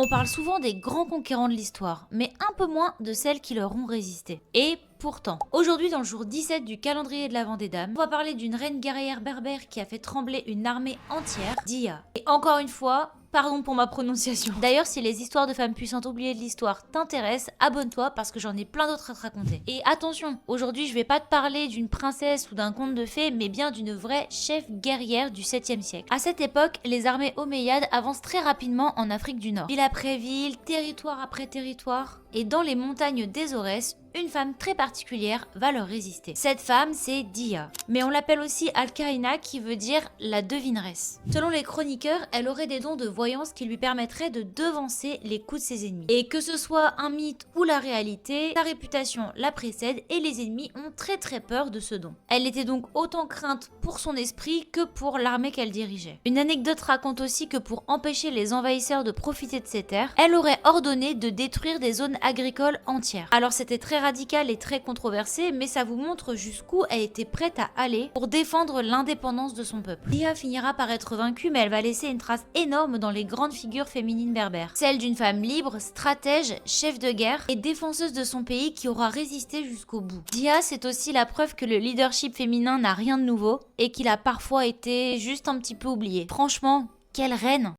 On parle souvent des grands conquérants de l'histoire, mais un peu moins de celles qui leur ont résisté. Et pourtant, aujourd'hui dans le jour 17 du calendrier de l'Avent des Dames, on va parler d'une reine guerrière berbère qui a fait trembler une armée entière, Dia. Et encore une fois, pardon pour ma prononciation. D'ailleurs, si les histoires de femmes puissantes oubliées de l'histoire t'intéressent, abonne-toi parce que j'en ai plein d'autres à te raconter. Et attention, aujourd'hui je vais pas te parler d'une princesse ou d'un conte de fées, mais bien d'une vraie chef guerrière du 7e siècle. À cette époque, les armées omeyyades avancent très rapidement en Afrique du Nord. Ville après ville, territoire après territoire, et dans les montagnes des Aurès, une femme très particulière va leur résister. Cette femme, c'est Dia. Mais on l'appelle aussi Al-Kahina, qui veut dire la devineresse. Selon les chroniqueurs, elle aurait des dons de voyance qui lui permettraient de devancer les coups de ses ennemis. Et que ce soit un mythe ou la réalité, sa réputation la précède et les ennemis ont très peur de ce don. Elle était donc autant crainte pour son esprit que pour l'armée qu'elle dirigeait. Une anecdote raconte aussi que pour empêcher les envahisseurs de profiter de ces terres, elle aurait ordonné de détruire des zones agricoles entières. Alors c'était très radical et très controversé, mais ça vous montre jusqu'où elle était prête à aller pour défendre l'indépendance de son peuple. Dia finira par être vaincue, mais elle va laisser une trace énorme dans les grandes figures féminines berbères. Celle d'une femme libre, stratège, chef de guerre et défenseuse de son pays qui aura résisté jusqu'au bout. Dia, c'est aussi la preuve que le leadership féminin n'a rien de nouveau et qu'il a parfois été juste un petit peu oublié. Franchement, quelle reine!